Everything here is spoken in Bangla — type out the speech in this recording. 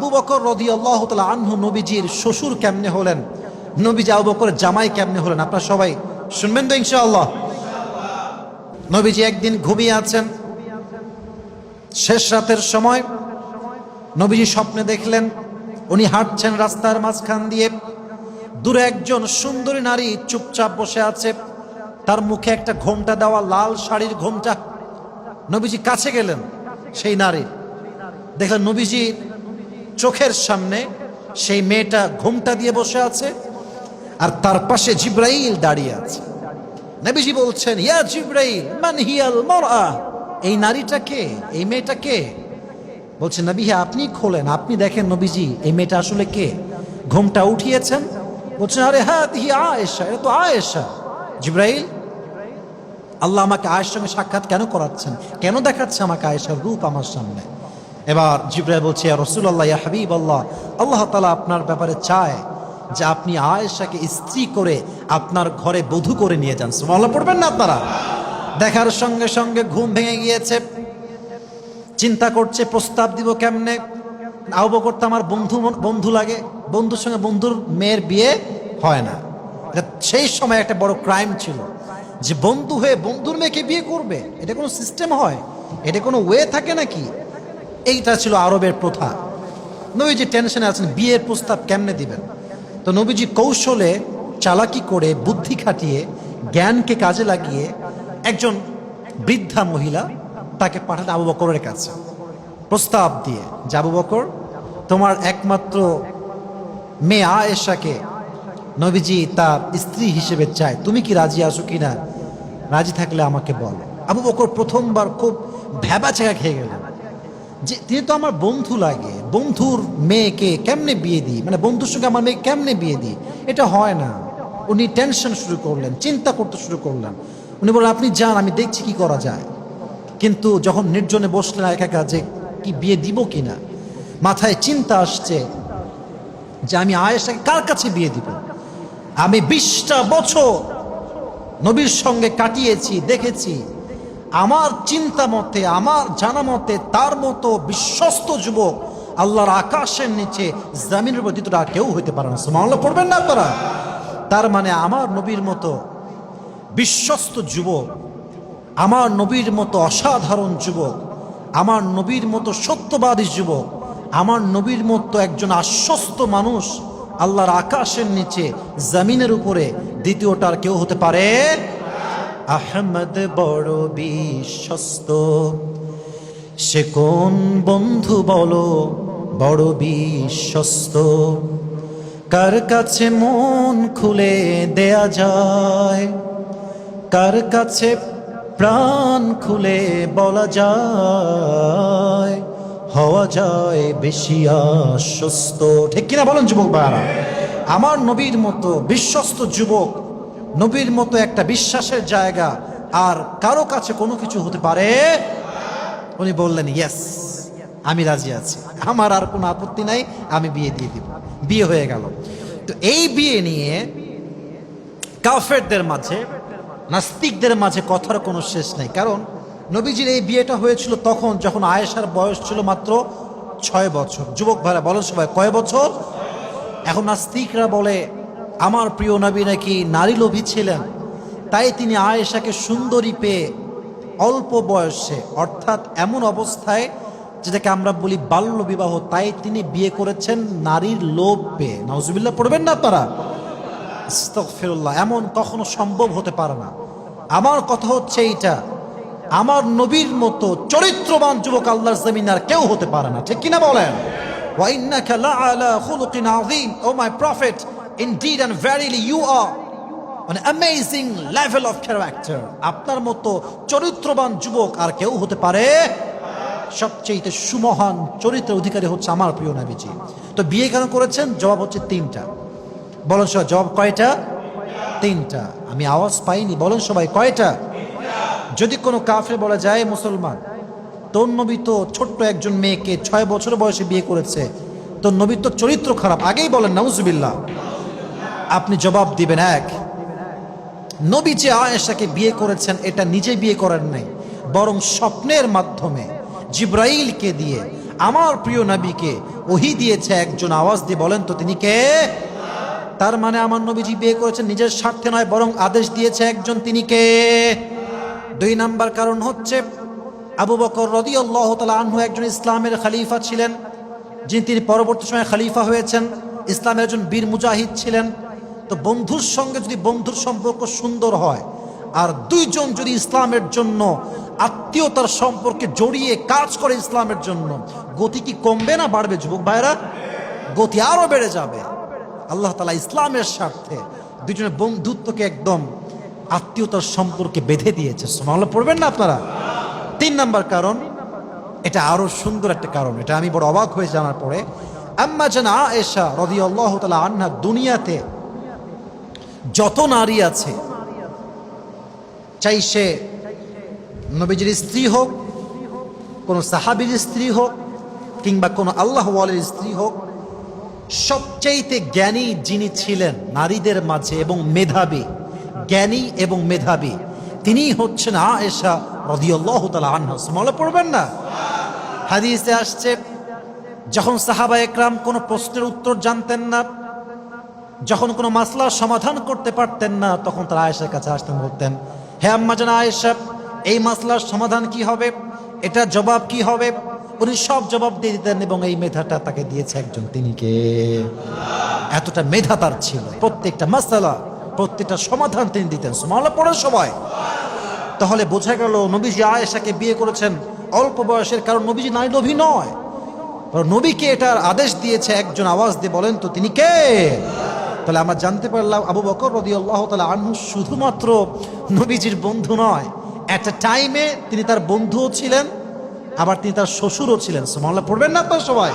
আবু বকর রাদিয়াল্লাহু তাআলা আনহু নবীজির শ্বশুর কেমনে হলেন, নবীজি আবু বকরের জামাই কেমনে হলেন, আপনারা সবাই শুনবেন তো ইনশাআল্লাহ। নবীজি একদিন ঘুমিয়ে আছেন, শেষ রাতের সময় নবীজি স্বপ্নে দেখলেন উনি হাঁটছেন রাস্তার মাঝখান দিয়ে, দূরে একজন সুন্দরী নারী চুপচাপ বসে আছে, তার মুখে একটা ঘোমটা দেওয়া লাল শাড়ির ঘোমটা। নবীজি কাছে গেলেন, সেই নারী দেখলেন নবীজি চোখের সামনে সেই মেয়েটা ঘোমটা দিয়ে বসে আছে, আর তার পাশে জিব্রাইল দাঁড়িয়ে আছে। নবীজি বলছেন, ইয়া জিব্রাইল মান হিয়াল মারআ, এই নারীটা কে, এই মেয়েটা কে? বলছেন, নবী হ্যাঁ আপনি খোলেন, আপনি দেখেন নবীজি এই মেয়েটা আসলে কে। ঘোমটা উঠিয়েছেন, বলছেন, আরে হ্যাঁ আয়েশা, এটা তো আয়েশা। জিব্রাইল, আল্লাহ আমাকে আয়েশার সঙ্গে সাক্ষাৎ কেন করাচ্ছেন, কেন দেখাচ্ছে আমাকে আয়েশার রূপ আমার সামনে? এবার জিব্রাইল বলছে, ইয়া রাসূলুল্লাহ, ইয়া হাবিবাল্লাহ, আল্লাহ তাআলা আপনার ব্যাপারে চায় যে আপনি আয়েশাকে স্ত্রী করে আপনার ঘরে বধূ করে নিয়ে যান। সুবহানাল্লাহ পড়বেন না আপনারা? দেখার সঙ্গে সঙ্গে ঘুম ভেঙে গিয়েছে, চিন্তা করছে প্রস্তাব দিব কেমনে। আবু বকর তো আমার বন্ধু লাগে, বন্ধুর সঙ্গে বন্ধুর মেয়ের বিয়ে হয় না। সেই সময় একটা বড় ক্রাইম ছিল যে বন্ধু হয়ে বন্ধুর মেয়েকে বিয়ে করবে, এটা কোনো সিস্টেম হয়, এটা কোনো ওয়ে থাকে নাকি? এইটা ছিল আরবের প্রথা। নবীজি টেনশনে আছেন, বিয়ের প্রস্তাব কেমনে দিবেন। তো নবীজি কৌশলে চালাকি করে বুদ্ধি খাটিয়ে জ্ঞানকে কাজে লাগিয়ে একজন বৃদ্ধা মহিলা তাকে পাঠান আবু বকরের কাছে প্রস্তাব দিয়ে, যে আবু বকর, তোমার একমাত্র মেয়ে আয়েশাকে নবীজি তার স্ত্রী হিসেবে চায়, তুমি কি রাজি আছো কিনা? রাজি থাকলে আমাকে বলো। আবু বকর প্রথমবার খুব ভ্যাবাচ্যাকা খেয়ে গেলেন যে তিনি তো আমার বন্ধু লাগে, বন্ধুর মেয়েকে কেমনে বিয়ে দিই, মানে বন্ধুর সঙ্গে আমার মেয়ে কেমনে বিয়ে দিই, এটা হয় না। উনি টেনশন শুরু করলেন, চিন্তা করতে শুরু করলেন। উনি বললেন, আপনি যান, আমি দেখছি কি করা যায়। কিন্তু যখন নির্জনে বসলেন একা একা, যে কি বিয়ে দিব কিনা, মাথায় চিন্তা আসছে যে আমি আয়েশাকে কার কাছে বিয়ে দিব। আমি 20টা বছর নবীর সঙ্গে কাটিয়েছি, দেখেছি, আমার চিন্তা মতে, আমার জানা মতে তার মতো বিশ্বস্ত যুবক আল্লাহর আকাশের নিচে জমিনের উপর দ্বিতীয়টা কেউ হইতে পারে না। সুবহানাল্লাহ পড়বেন না আপনারা? তার মানে আমার নবীর মতো বিশ্বস্ত যুবক, আমার নবীর মতো অসাধারণ যুবক, আমার নবীর মতো সত্যবাদী যুবক, আমার নবীর মতো একজন আশ্বস্ত মানুষ আল্লাহর আকাশের নিচে জমিনের উপরে দ্বিতীয়টার কেউ হতে পারে? আহমদ বড় বিশ্বস্ত, সে কোন বন্ধু বলো বড় বিশ্বস্ত, কার কাছে মন খুলে দেয়া যায়, কার কাছে প্রাণ খুলে বলা যায়, হওয়া যায় বেশি আশ্বস্ত। ঠিক কিনা বলেন যুবক ভাইরা? আমার নবীর মতো বিশ্বস্ত যুবক, নবীর মতো একটা বিশ্বাসের জায়গা আর কারো কাছে কোনো কিছু হতে পারে? উনি বললেন, ইয়েস, আমি রাজি আছি, আমার আর কোনো আপত্তি নাই, আমি বিয়ে দিয়ে দিব। বিয়ে হয়ে গেল। তো এই বিয়ে নিয়ে কাফেরদের মাঝে, নাস্তিকদের মাঝে কথার কোনো শেষ নাই। কারণ নবীজির এই বিয়েটা হয়েছিল তখন যখন আয়েশার বয়স ছিল মাত্র 6 বছর। যুবক ভাইরা বলেন সবাই, কয় বছর? এখন নাস্তিকরা বলে আমার প্রিয় নবী নাকি নারী লোভী ছিলেন, তাই তিনি আয়েশাকে সুন্দরী পেয়ে অল্প বয়সে, অর্থাৎ এমন অবস্থায় যেটাকে আমরা বলি বাল্য বিবাহ, তাই তিনি বিয়ে করেছেন নারীর লোভ পেয়ে। নাউজুবিল্লাহ পড়বেন না আপনারা? আস্তাগফিরুল্লাহ। এমন কখনো সম্ভব হতে পারে না। আমার কথা হচ্ছে এইটা, আমার নবীর মতো চরিত্রবান যুবক আল্লাহর জমিনে আর কেউ হতে পারে না। ঠিক কিনা বলেন? ওয়া ইন্নাকা লাআলা খুলুকিন আযীম, oh my prophet, indeed and verily you are an amazing level of character. আপনার মতো চরিত্রবান যুবক আর কেউ হতে পারে? সবচেয়ে সুমহান চরিত্রের অধিকারী হচ্ছে আমার প্রিয় নবীজি। তো বিয়ে কেন করেছেন? জবাব হচ্ছে 3টা। বলেন সবাই, জবাব কয়টা? 3টা। আমি আওয়াজ পাইনি, বলেন সবাই কয়টা? যদি কোনো কাফের বলা যায়, মুসলমান, তোর নবী তো ছোট্ট একজন মেয়েকে 6 বছর বয়সে বিয়ে করেছে, তোর নবীর তো চরিত্র খারাপ, আগেই বলেন নাউজুবিল্লাহ। আপনি জবাব দিবেন, এক, নবী যে আয়েশাকে বিয়ে করেছেন এটা নিজে বিয়ে করেন নাই, বরং স্বপ্নের মাধ্যমে জিব্রাইলকে দিয়ে আমার প্রিয় নবীকে ওহী দিয়েছে একজন, আওয়াজ দিয়ে বলেন তো তিনি কে? তার মানে আমার নবীজি বিয়ে করেছেন নিজের স্বার্থে নয়, বরং আদেশ দিয়েছে একজন, তিনি কে? 2 নাম্বার কারণ হচ্ছে আবু বকর রাদিয়াল্লাহু তাআলা আনহু একজন ইসলামের খলিফা ছিলেন, তিনি পরবর্তী সময়ে খলিফা হয়েছেন, ইসলামের একজন বীর মুজাহিদ ছিলেন। তো বন্ধুর সঙ্গে যদি বন্ধুর সম্পর্ক সুন্দর হয়, আর 2 জন যদি ইসলামের জন্য আত্মীয়তার সম্পর্কে জড়িয়ে কাজ করে ইসলামের জন্য, গতি কি কমবে না বাড়বে যুবক ভাইরা? গতি আরো বেড়ে যাবে। আল্লাহ তাআলা ইসলামের স্বার্থে 2 জনের বন্ধুত্বকে একদম আত্মীয়তার সম্পর্কে বেঁধে দিয়েছে। সুবহানাল্লাহ পড়বেন না আপনারা? 3 নাম্বার কারণ, এটা আরো সুন্দর একটা কারণ, এটা আমি বড় অবাক হয়ে জানার পরে। আম্মা জান আয়েশা রাদিয়াল্লাহু তাআলা আনহা দুনিয়াতে যত নারী আছে, চাই সে নবীজির স্ত্রী হোক, কোন সাহাবীর স্ত্রী হোক, কিংবা কোন আল্লাহ ওয়ালির স্ত্রী হোক, সবচাইতে জ্ঞানী যিনি ছিলেন নারীদের মাঝে এবং মেধাবী, জ্ঞানী এবং মেধাবী, তিনি হচ্ছেন আয়েশা রাদিয়াল্লাহু তাআলা আনহা। সুবহানাল্লাহ পড়বেন না? হাদিসে আসছে, যখন সাহাবা একরাম কোনো প্রশ্নের উত্তর জানতেন না, যখন কোনো মাসলার সমাধান করতে পারতেন না, তখন তারা আয়েশার কাছে আসতেন, বলতেন, হে আম্মা জান আয়েশা, এই মাসলার সমাধান কি হবে, এটা জবাব কি হবে? উনি সব জবাব দিয়ে দিতেন, এবং এই মেধাটা তাকে দিয়েছে একজন, তিনি কে? এতটা মেধা তার ছিল, প্রত্যেকটা মাসলা, প্রত্যেকটা সমাধান তিনি দিতেন। সুবহানাল্লাহ পড়ে সবাই। তাহলে বোঝা গেল নবীজি আয়েশাকে বিয়ে করেছেন অল্প বয়সের, কারণ নবীজি নারী লোভী নয়, নবীকে এটার আদেশ দিয়েছে একজন, আওয়াজ দিয়ে বলেন তো তিনি কে? তাহলে আমরা জানতে পারলাম আবু বকর রাদিয়াল্লাহু তাআলা আনহু শুধুমাত্র নবীজির বন্ধু নয়, একটা টাইমে তিনি তার বন্ধুও ছিলেন, আবার তিনি তার শ্বশুরও ছিলেন। সুবহানাল্লাহ পড়বেন না আপনারা সবাই?